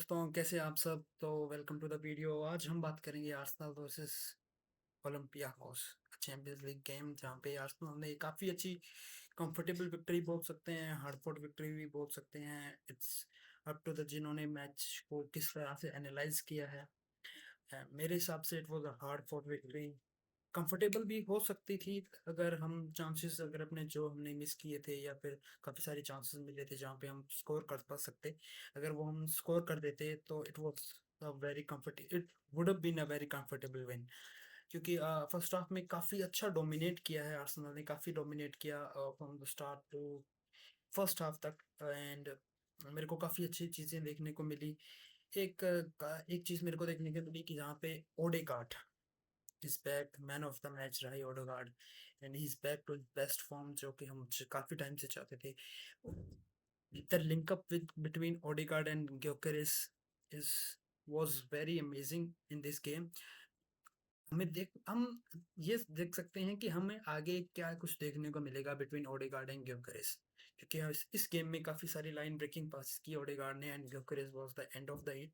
दोस्तों, कैसे आप सब? तो वेलकम टू द वीडियो। आज हम बात करेंगे Arsenal versus Olympiacos, champions league game, जहाँ पे आर्सेनल ने काफ़ी अच्छी कंफर्टेबल विक्ट्री बोल सकते हैं, हार्ड फॉट विक्ट्री भी बोल सकते हैं। इट्स अप टू द जिन्होंने मैच को किस तरह से एनालाइज किया है। मेरे हिसाब से it was a hard fought victory. Comfortable भी हो सकती थी अगर हम चांसेस, अगर अपने जो हमने मिस किए थे या फिर काफ़ी सारे चांसेस मिले थे जहाँ पे हम स्कोर कर पा सकते, अगर वो हम स्कोर कर देते तो it was a very comfortable, it would have been a very comfortable win. क्योंकि फर्स्ट हाफ में काफ़ी अच्छा डोमिनेट किया है आर्सेनल ने, काफ़ी डोमिनेट किया from the start to first half तक। एंड मेरे को काफ़ी अच्छी चीज़ें देखने को मिली। एक चीज़ मेरे को देखने को मिली कि जहाँ पे Odegaard is back, man of the match रहा है Odegaard, and he is back to best form, जो कि हम काफी टाइम से चाहते थे। The linkup with between Odegaard and Gyokeres is was very amazing in this game। हम ये देख सकते हैं कि हमें आगे क्या कुछ देखने को मिलेगा बिटवीन ओडेगार्ड एंड ग्योकेरेस, क्योंकि इस गेम में काफी सारी लाइन ब्रेकिंग पास की ओडेगार्ड ने, and Gyokeres was the end of the hit.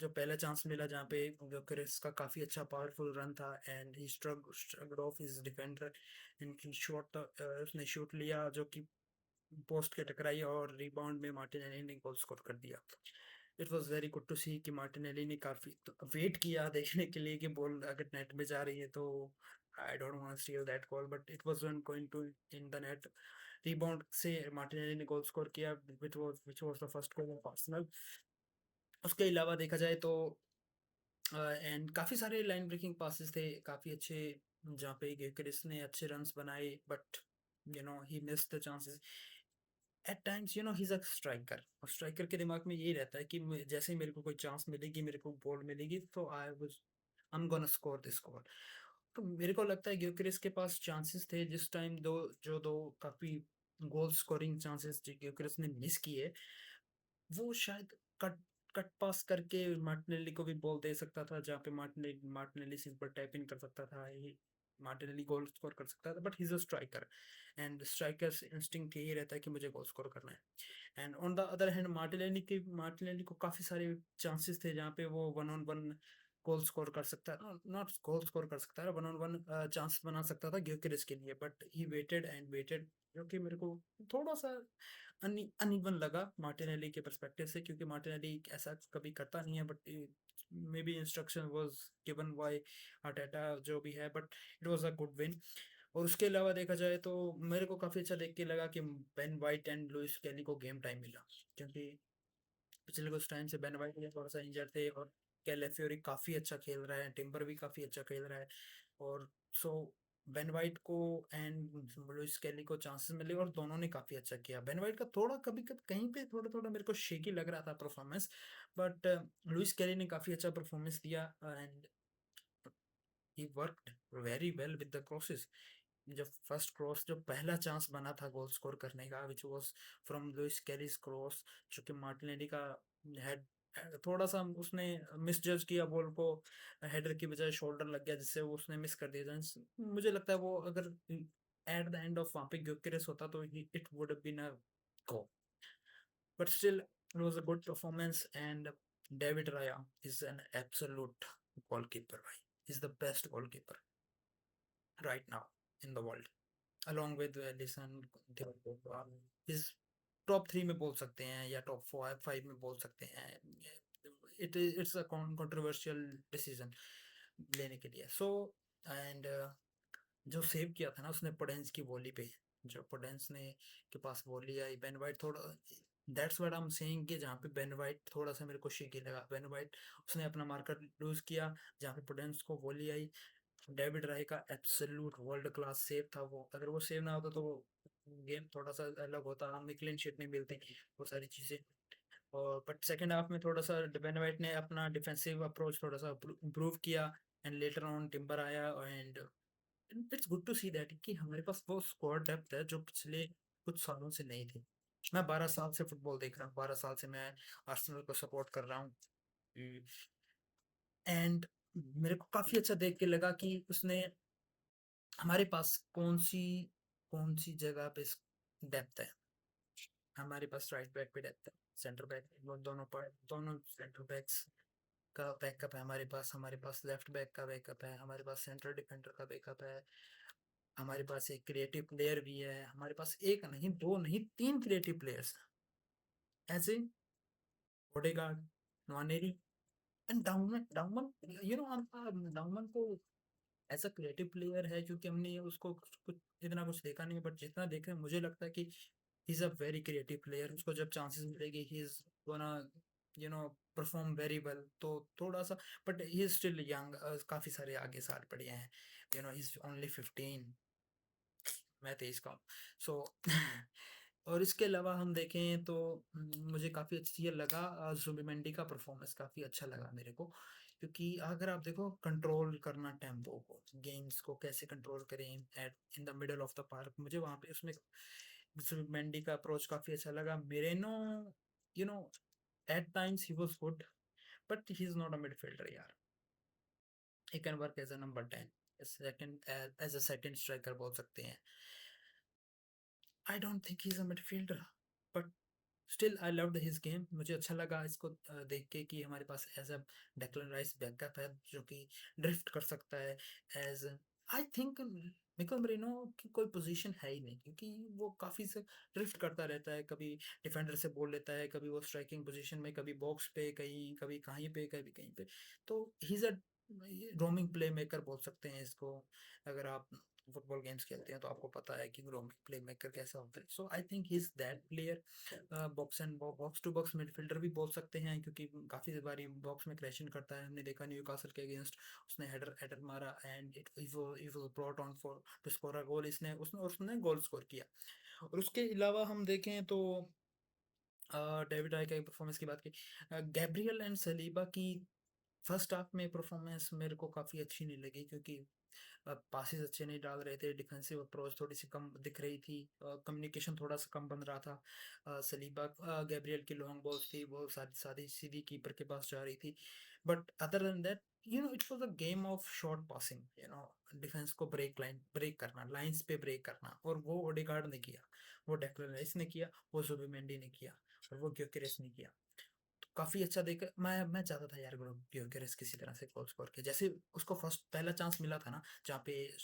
जो पहला चांस मिला जहाँ पे ग्योकेरेस का काफी अच्छा पावरफुल रन था, and he struggled of his defender, and he shot, उसने शूट लिया जो कि पोस्ट के टकराई, और रिबाउंड में मार्टिनेली ने गोल स्कोर कर दिया। It was very good to see कि मार्टिनेली ने काफी वेट किया देखने के लिए कि बॉल अगर नेट में जा रही है तो I don't want to steal that goal, but it wasn't going to in the net. Rebound से मार्टिनेली ने गोल स्कोर किया, which was the first goal of Arsenal. उसके अलावा देखा जाए तो एंड काफी सारे लाइन ब्रेकिंग पासेस थे, काफी अच्छे, जहाँ पे गिलक्रिस्ट ने अच्छे रन्स बनाए, but he missed the chances at times. He is a striker, और स्ट्राइकर के दिमाग में यही रहता है कि जैसे ही मेरे को कोई चांस मिलेगी, मेरे को बॉल मिलेगी, तो I am gonna score this goal. तो मेरे को लगता है ग्योकेरेस के पास चांसेस थे जिस टाइम, दो काफी गोल स्कोरिंग चांसेस जो ग्योकेरेस ने मिस किए, वो शायद कट कट पास करके मार्टिनेली को भी बॉल दे सकता था, जहाँ पे मार्टिनेली सिंपल टैप इन कर सकता था, ही मार्टिनेली गोल स्कोर कर सकता था। But he is a striker, and strikers instinct यही रहता है कि मुझे गोल स्कोर करना है। And on the other hand Martinelli को काफी सारे चांसेस थे जहाँ पे वो one on one goal score कर सकता है, नॉट गोल स्कोर कर सकता है, वन ऑन वन चांस बना सकता था ग्योकेरेस के लिए, but he waited and waited, जो कि मेरे को थोड़ा सा अनइवन लगा मार्टिनेली के पर्सपेक्टिव से, क्योंकि मार्टिनेली ऐसा कभी करता नहीं है, but may be instruction was given by Arteta जो भी है, but it was a good win. और उसके अलावा देखा जाए तो मेरे को काफी अच्छा देख के लगा कि बेन वाइट एंड लुइस केली को गेम टाइम मिला, क्योंकि पिछले कुछ टाइम से बेन वाइट भी थोड़ा सा इंजर्ड थे, और कैलेफियोरी काफी अच्छा खेल रहा है, टिम्बर भी काफी अच्छा खेल रहा है, और सो बेन वाइट को एंड लुइस केली को चांसेस मिले, और दोनों ने काफी अच्छा किया। बेन वाइट का थोड़ा कभी कभी कहीं पे थोड़ा थोड़ा मेरे को शेकी लग रहा था परफॉर्मेंस, बट लुइस केली ने काफी अच्छा परफॉर्मेंस दिया, and he worked very well with the crosses. जब फर्स्ट क्रॉस, जो पहला चांस बना था गोल स्कोर करने का, which was from Luis Carrie's cross, जो कि मार्टिनेली का हेड, थोड़ा सा उसने मिस जज किया बॉल को, हेडर की बजाय शोल्डर लग गया, जिससे वो उसने मिस कर दिया। मुझे लगता है वो अगर एट द एंड ऑफ वहां पे ग्योकेरेस होता तो it would have been a goal, but still it was a good performance. And David Raya is an absolute goalkeeper भाई, is the best goalkeeper right now in the world, along with Alisson, इस top three में बोल सकते हैं या top five में बोल सकते हैं। इट्स अ कंट्रोवर्शियल डिसीजन लेने के लिए। सो एंड जो सेव किया था ना उसने पोडेंस की वॉली पे, जो पोडेंस ने के पास वॉली आई, बेन वाइट थोड़ा, that's what I am saying कि जहाँ पे बेन वाइट थोड़ा सा मेरे को शेकी लगा, बेन वाइट उसने अपना मार्कर लूज किया, जहाँ पे पोडेंस को वॉली आई। डेविड राय का एब्सोल्यूट वर्ल्ड क्लास सेव था वो, अगर वो सेव ना होता तो गेम थोड़ा सा अलग होता, हमें क्लीन शीट नहीं मिलती, वो सारी चीज़ें। और बट सेकंड हाफ में थोड़ा सा बेन वाइट ने अपना डिफेंसिव अप्रोच थोड़ा सा इम्प्रूव किया, एंड लेटर ऑन टिम्बर आया, and it's good to see that कि हमारे पास वो स्क्वाड डेप्थ है जो पिछले कुछ सालों से नहीं थी। मैं 12 साल से फुटबॉल देख रहा हूँ, 12 साल से मैं आर्सेनल को सपोर्ट कर रहा हूँ, एंड मेरे को काफी अच्छा देख के लगा कि उसने, हमारे पास कौन सी जगह पे डेप्थ है, हमारे पास राइट बैक पे डेप्थ है, सेंटर बैक, वो दोनों पर दोनों सेंटर बैक्स का बैकअप है हमारे पास लेफ्ट बैक का बैकअप है, हमारे पास सेंट्रल डिफेंडर का बैकअप है, हमारे पास एक क्रिएटिव प्लेयर भी है, हमारे पास एक नहीं, दो नहीं, तीन क्रिएटिव प्लेयर्स ऐसे, ओडेगार्ड, नवानेरी एंड डाउमन डाउमन डाउमन को ऐसा क्रिएटिव प्लेयर है, क्योंकि हमने उसको कुछ इतना कुछ देखा नहीं, बट जितना देखा है मुझे लगता है कि ही is a very creative player. उसको जब चांसेस मिलेगी he is gonna you know perform very well. तो थोड़ा सा, but he is still young, काफी सारे आगे साल पड़े हैं, ही इज ओनली 15, मैं 23 का हूँ। सो और इसके अलावा हम देखें तो मुझे काफ़ी अच्छी ये लगा, जुबिमेंडी का परफॉर्मेंस काफ़ी अच्छा लगा मेरे को, क्योंकि अगर आप देखो कंट्रोल करना टेम्पो को, गेम्स को कैसे कंट्रोल करें at in the middle of the park, मुझे वहाँ पे उसमें जुबिमेंडी का अप्रोच काफ़ी अच्छा लगा। Merino, you know at times he was good, but he is not a midfielder यार, he can work as a number 10, second as a second striker बोल सकते हैं। I don't think he is a midfielder, but still I loved his game. मुझे अच्छा लगा इसको देख के कि हमारे पास as a Declan Rice backup है जो कि ड्रिफ्ट कर सकता है एज, आई थिंक मिkel मरीनो की कोई पोजीशन है ही नहीं, क्योंकि वो काफ़ी से ड्रिफ्ट करता रहता है, कभी डिफेंडर से बोल लेता है, कभी वो स्ट्राइकिंग पोजीशन में, कभी बॉक्स पे, कहीं कभी कहीं पे, कभी कहीं पे। तो he is a roaming play maker बोल सकते हैं इसको। अगर आप फुटबॉल गेम्स खेलते हैं तो आपको पता है कि रोमिंग प्ले मेकर कैसा होता है। So I think he is that player. Box and box to box midfielder भी बोल सकते हैं, क्योंकि काफ़ी बारी बॉक्स में क्रैशिंग करता है, हमने देखा न्यूकासल के अगेंस्ट, उसने हेडर हेडर मारा and it was brought on for to score a goal, इसने उसने उसने गोल स्कोर किया। और उसके अलावा हम देखें तो डेविड राय की परफॉर्मेंस की बात की, गैब्रियल एंड सलीबा की फर्स्ट हाफ में परफॉर्मेंस मेरे को काफ़ी अच्छी नहीं लगी, क्योंकि पासेस अच्छे नहीं डाल रहे थे, डिफेंसिव अप्रोच थोड़ी सी कम दिख रही थी, कम्युनिकेशन थोड़ा सा कम बन रहा था। सलीबा गैब्रियल की लॉन्ग बॉल्स थी, वो सादी सादी सीधी कीपर के पास जा रही थी, but other than that it was a game of short passing, defence को ब्रेक करना, लाइंस पे ब्रेक करना, और वो ओडेगार्ड ने किया, वो डेक्लन राइस ने किया, वो जुबिमेंडी ने किया, और वो ग्योकेरेस ने किया। काफ़ी अच्छा देखा, मैं चाहता था यार ग्योकेरेस किसी तरह से गोल स्कोर किया, जैसे उसको फर्स्ट पहला चांस मिला था ना, जहाँ पे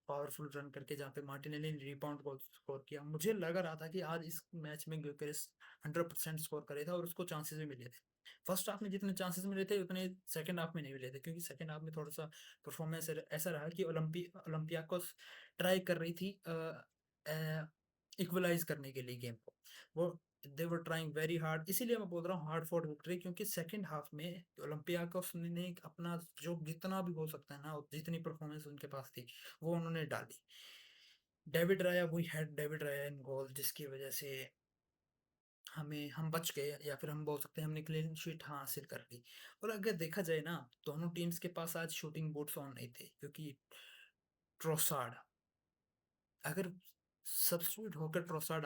पावरफुल रन करके, जहाँ पे मार्टिनेली ने रिबाउंड गोल स्कोर किया, मुझे लग रहा था कि आज इस मैच में ग्योकेरेस 100% स्कोर करेगा, और उसको चांसेस भी मिले थे। फर्स्ट हाफ में जितने चांसेस मिले थे उतने सेकंड हाफ में नहीं मिले थे, क्योंकि सेकंड हाफ में थोड़ा सा परफॉर्मेंस ऐसा रहा कि ओलंपियाकोस ट्राई कर रही थी इक्वलाइज करने के लिए गेम को, वो दे वर ट्राइंग वेरी हार्ड, इसीलिए मैं बोल रहा हूँ हार्ड फॉर विक्ट्री, क्योंकि सेकंड हाफ में ओलंपियाकोस ने अपना जो जितना भी हो सकता है ना, जितनी परफॉर्मेंस उनके पास थी वो उन्होंने डाली। डेविड राया इन गोल, जिसकी वजह से हम बच गए, या फिर हम बोल सकते हैं हमने क्लीन शीट हासिल कर ली। और अगर देखा जाए ना, दोनों टीम्स के पास आज शूटिंग बूट्स ऑन नहीं थे, क्योंकि ट्रोसार्ड, अगर सब्स्टिट्यूट होकर ट्रोसार्ड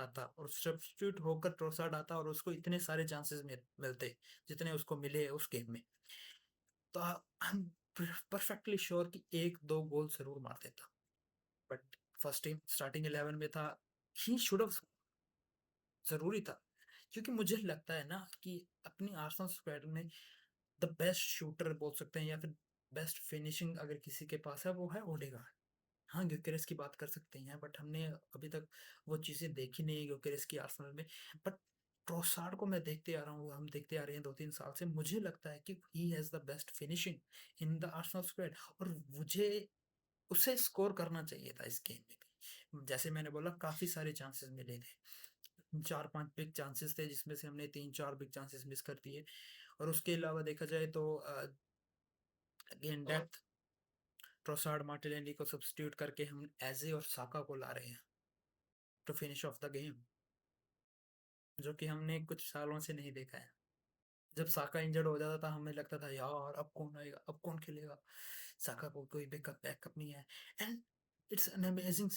आता और उसको इतने सारे चांसेस मिलते जितने उसको मिले उस गेम में, तो हम परफेक्टली श्योर कि एक दो गोल जरूर मार देता, बट फर्स्ट टीम स्टार्टिंग 11 में था, ही शुड हैव, जरूरी था, क्योंकि मुझे लगता है ना कि अपनी आर्सेनल स्क्वाड में द बेस्ट शूटर बोल सकते हैं, या फिर बेस्ट फिनिशिंग अगर किसी के पास है वो है ओडेगार्ड। हाँ, ग्योकेरेस की बात कर सकते हैं, बट हमने अभी तक वो चीज़ें देखी नहीं है ग्योकेरेस की आर्सेनल में। बट ट्रोसार्ड को मैं देखते आ रहा हूँ, हम देखते आ रहे हैं 2-3 साल से, मुझे लगता है कि he has the best finishing in the Arsenal squad, और मुझे उसे स्कोर करना चाहिए था इस गेम में भी। जैसे मैंने बोला, काफ़ी सारे चांसेस मिले थे, 4-5 बिग चांसेस थे, जिसमें से हमने 3-4 बिग चांसेस मिस कर दिए। और उसके अलावा देखा जाए तो अगेन डेप्थ, ट्रोसार्ड मार्टिनेली को सब्स्टिट्यूट करके हम एजे और साका को ला रहे हैं to finish off the game, जो कि हमने कुछ सालों से नहीं देखा है। जब साका इंजर्ड हो जाता था हमें लगता था यार अब कौन आएगा, अब कौन खेलेगा, साका को कोई बैकअप नहीं है। And it's an amazing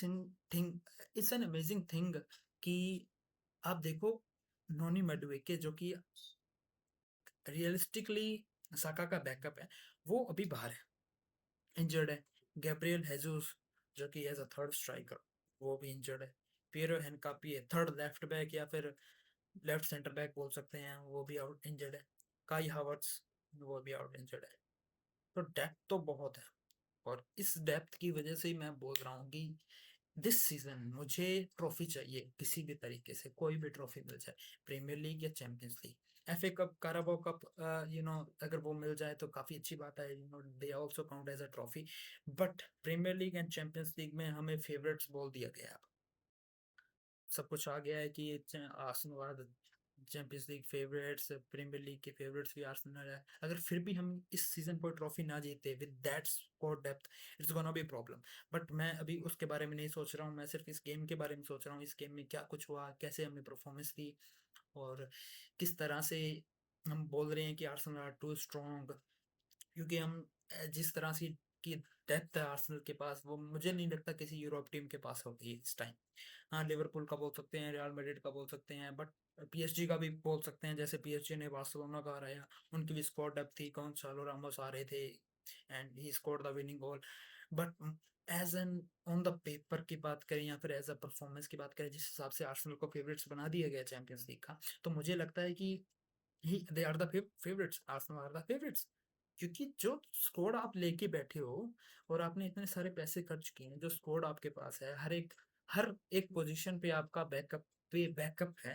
thing, it's an amazing thing कि आप देखो, नोनी मेडुएके जो कि रियलिस्टिकली साका का बैकअप है, वो अभी बाहर है, इंजर्ड है। गैब्रियल हेजूस जो कि एज अ थर्ड स्ट्राइकर, वो भी इंजर्ड है। पियरो हेनकापी है थर्ड लेफ्ट बैक, या फिर लेफ्ट सेंटर बैक बोल सकते हैं, वो भी आउट इंजर्ड है। काई हावर्ट्स, वो भी आउट इंजर्ड है। तो डेप्थ तो बहुत है, और इस डेप्थ की वजह से ही मैं बोल रहा हूँ कि दिस सीजन मुझे ट्रॉफी चाहिए, किसी भी तरीके से कोई भी ट्रॉफी मिल जाए, प्रीमियर लीग या Champions League. FA Cup, Carabao Cup, अगर वो मिल जाए तो काफी अच्छी बात है, they also count as a trophy. But Premier League and Champions League में हमें फेवरेट्स बोल दिया गया है। सब कुछ आ गया है कि Arsenal Champions League favourites, Premier League के फेवरेट्स भी आर्सेनल है। अगर फिर भी हम इस सीजन कोई ट्रॉफी ना जीते with that squad depth, it's gonna be problem. But मैं अभी उसके बारे में नहीं सोच रहा हूँ, मैं सिर्फ इस गेम के बारे में सोच रहा हूँ, इस गेम में क्या कुछ हुआ, कैसे हमने परफॉर्मेंस दी, और किस तरह से हम बोल रहे हैं कि आर्सेनल आर टू स्ट्रॉन्ग। क्योंकि हम जिस तरह से की डेप्थ है आर्सेनल के पास, वो मुझे नहीं लगता किसी यूरोप टीम के पास होगी इस टाइम। हाँ, लिवरपूल का बोल सकते हैं, रियल मैड्रिड का बोल सकते हैं, बट पीएसजी का भी बोल सकते हैं, जैसे पीएसजी ने बार्सिलोना का हराया। उनकी भी स्क्वाड डेप्थ थी, गोंसालो रामोस आ रहे थे and he scored the winning goal. But as an on the paper की बात करें या फिर एज अ परफॉर्मेंस की बात करें, जिस हिसाब से आर्सेनल को फेवरेट्स बना दिया गया चैंपियंस लीग का, तो मुझे लगता है कि he they are the favourites, Arsenal are the favourites. क्योंकि जो स्कोर आप लेके बैठे हो और आपने इतने सारे पैसे खर्च किए हैं, जो स्कोर आपके पास है, हर एक पोजीशन पे आपका बैकअप है।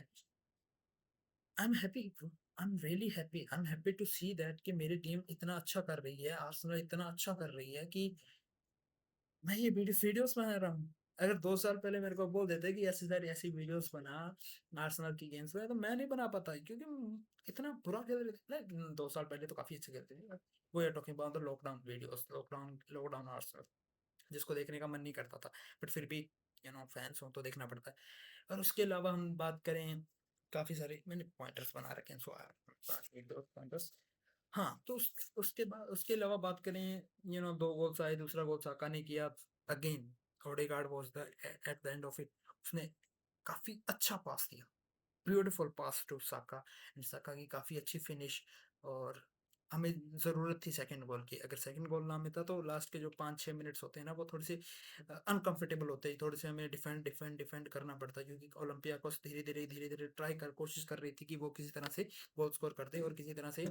I am happy, I'm really happy, I am happy to see that कि मेरी टीम इतना अच्छा कर रही है, आर्सेनल इतना अच्छा कर रही है कि मैं ये वीडियोस बना रहा हूँ। अगर 2 साल पहले मेरे को बोल देते कि ऐसी सारी ऐसी वीडियोस बना आर्सेनल की गेम्स में, तो मैं नहीं बना पाता, क्योंकि इतना बुरा खेल रहे थे। नहीं, 2 साल पहले तो काफी अच्छे खेलते थे। वो are talking about the lockdown videos, lockdown Arsenal, जिसको देखने का मन नहीं करता था, बट फिर भी फैंस हो तो देखना पड़ता है। और उसके अलावा हम बात करें, काफी सारे मैंने पॉइंटर्स बना रखे हैं, सो पॉइंटर्स। हाँ, तो उसके बाद उसके अलावा बात करें, 2 गोल्स आए, दूसरा गोल साका ने किया। Again Odegaard was the at the end of it, उसने काफी अच्छा पास दिया, beautiful pass to Saka, and Saka की काफी अच्छी फिनिश। और हमें जरूरत थी सेकंड गोल की, अगर सेकंड गोल ना मिलता तो लास्ट के जो 5-6 मिनट्स होते हैं ना, वो थोड़ी सी अनकंफर्टेबल होते हैं, थोड़े से हमें डिफेंड डिफेंड डिफेंड करना पड़ता है, क्योंकि ओलंपियाकोस धीरे धीरे कोशिश कर रही थी कि वो किसी तरह से गोल स्कोर कर दे और किसी तरह से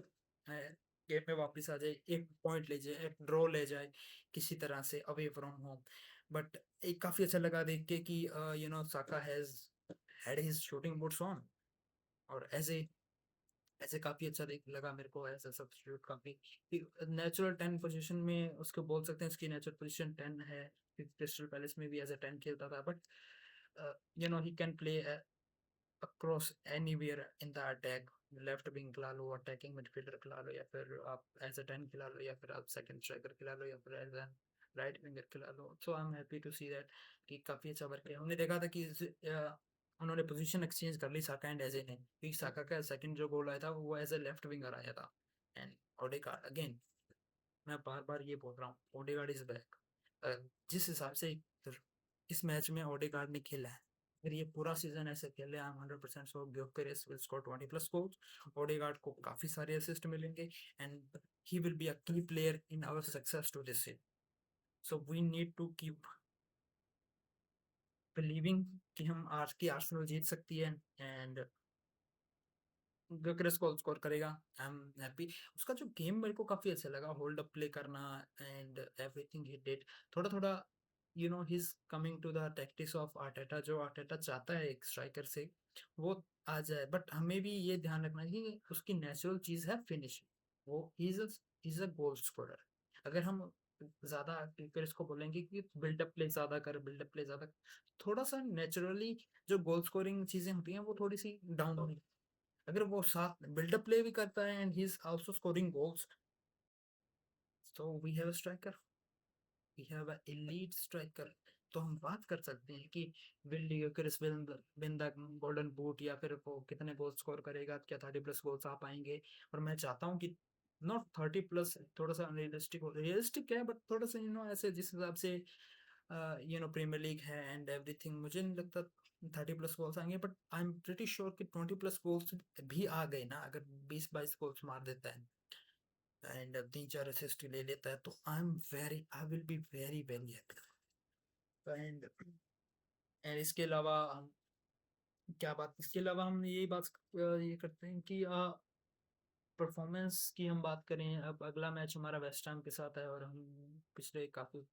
गेम में वापस आ जाए, एक पॉइंट ले जाए, एक ड्रॉ ले जाए किसी तरह से अवे फ्रॉम होम। बट एक काफी अच्छा लगा देख के कि Saka has had his shooting boots on, और ऐसे काफी अच्छा देख लगा मेरे को एज अ सब्स्टिट्यूट। काफी नेचुरल 10 पोजीशन में उसको बोल सकते हैं, उसकी नेचुरल पोजीशन 10 है। क्रिस्टल पैलेस में भी एज अ 10 खेलता था, but he can play across anywhere in the attack, left wing खिला लो, अटैकिंग मिडफील्डर खिला लो, या फिर आप एज अ 10 खिला लो, या फिर आप सेकंड स्ट्राइकर खिला लो, या फिर एज अ राइट विंगर खिला लो। So I M happy to see that कि काफी अच्छा वर्क किया। हमने देखा था कि उन्होंने पोजीशन एक्सचेंज कर ली साका एंड एजे ने, क्योंकि साका का सेकंड जो गोल आया था वो एज अ लेफ्ट विंगर आया था। एंड ओडेगार्ड अगेन, मैं बार बार ये बोल रहा हूँ, ओडेगार्ड इज बैक। जिस हिसाब से इस मैच में ओडेगार्ड ने खेला है, अगर ये पूरा सीजन ऐसे खेले, I am 100% sure Gyokeres will score 20+ goals. Odegaard को काफी सारे असिस्ट मिलेंगे, and he will be a key player in our success to this season. So we need to keep believing कि हम आज की आर्सेनल जीत सकती है, एंड ग्योकेरेस गोल स्कोर करेगा। I am happy. उसका जो गेम मेरे को काफी अच्छा लगा, होल्ड अप प्ले करना एंड एवरीथिंग ही डिड। थोड़ा थोड़ा ही is coming to the tactics of Arteta, जो आर्टेटा चाहता है एक स्ट्राइकर से, वो आ जाए। बट हमें भी ये ध्यान रखना है कि उसकी नेचुरल चीज है फिनिशिंग। वो इज अ गोल स्कोरर। अगर हम ज्यादा क्रिकेटर्स को बोलेंगे कि बिल्डअप प्ले ज्यादा कर, बिल्डअप प्ले ज्यादा, थोड़ा सा नेचुरली जो गोल स्कोरिंग चीजें होती हैं वो थोड़ी सी डाउन होगी। अगर वो साथ बिल्डअप प्ले भी करता है and he is also scoring goals, so we have a striker, we have a elite striker. तो हम बात कर सकते हैं कि will Gyokeres win the golden boot, या फिर वो कितने गोल स्कोर करेगा, क्या 30+ गोल्स आ पाएंगे। और मैं चाहता हूँ कि नॉट 30+, थोड़ा सा अनरियलिस्टिक हो, रियलिस्टिक है बट थोड़ा सा ऐसे जिस हिसाब से प्रीमियर लीग है एंड एवरीथिंग, मुझे नहीं लगता 30+ गोल्स आएंगे। But I am pretty sure कि 20+ गोल्स भी आ गए ना, अगर 20-22 गोल्स मार देता है एंड 3-4 असिस्ट ले लेता है, तो I will be very very happy. And इसके अलावा क्या बात इसके अलावा हम यही बात ये करते हैं कि परफॉर्मेंस की हम बात करें, अब अगला मैच हमारा वेस्ट हैम के साथ है और हम पिछले काफ़ी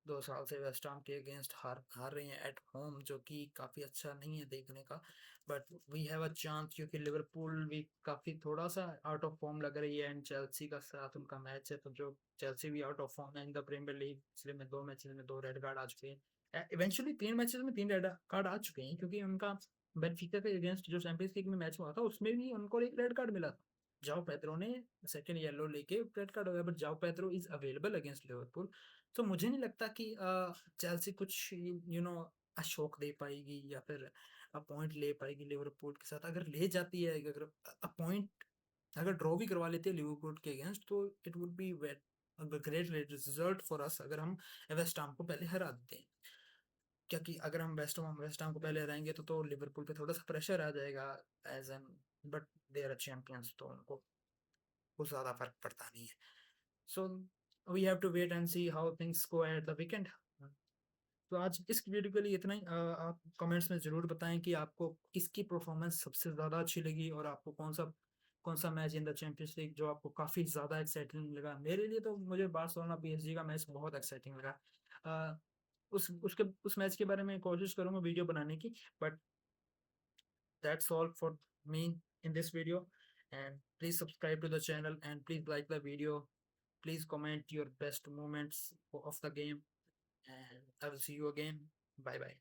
2 साल से वेस्ट हैम के अगेंस्ट हार हार रहे हैं एट होम, जो कि काफ़ी अच्छा नहीं है देखने का। But we have a chance, क्योंकि लिवरपूल भी काफ़ी थोड़ा-सा आउट ऑफ फॉर्म लग रही है एंड चेल्सी का साथ उनका मैच है, तो जो चेल्सी भी आउट ऑफ फॉर्म है इन द प्रीमियर लीग। पिछले में 2 मैचेज़ में 2 रेड कार्ड आ चुके हैं। इवेंचुअली 3 मैचेज़ में 3 रेड कार्ड आ चुके हैं, क्योंकि उनका बेनफिका के अगेंस्ट जो चैंपियंस लीग में मैच हुआ था, उसमें भी उनको 1 रेड कार्ड मिला था। जाओ पेद्रो ने सेकंड येलो लेके रेड कार्ड हो गया, बट जाओ Pedro is available against Liverpool. तो मुझे नहीं लगता कि चेल्सी कुछ अशोक दे पाएगी या फिर पॉइंट ले पाएगी लिवरपूल के साथ। अगर ले जाती है, अगर पॉइंट अगर ड्रॉ भी करवा लेते हैं लिवरपूल के अगेंस्ट, तो it would be great result for us अगर हम वेस्ट हैम को पहले हरा देते हैं। क्योंकि अगर हम वेस्ट हैम को पहले हराएंगे तो लिवरपूल पे थोड़ा सा प्रेशर आ जाएगा as an, but they are champions, तो उनको कुछ ज़्यादा फर्क पड़ता नहीं है। So we have to wait and see how things go at the weekend. तो आज इस वीडियो के लिए इतना ही। आप कमेंट्स में ज़रूर बताएं कि आपको किसकी परफॉर्मेंस सबसे ज़्यादा अच्छी लगी और आपको कौन सा match in the champions league जो आपको काफ़ी ज़्यादा एक्साइटिंग लगा। मेरे लिए तो मुझे बार्सिलोना पीएसजी का मैच बहुत एक्साइटिंग लगा। अ, उस मैच के बारे में कोशिश करूंगा वीडियो बनाने की, but that's all for me in this video. And please subscribe to the channel and please like the video. Please comment your best moments of the game, and I will see you again. Bye bye.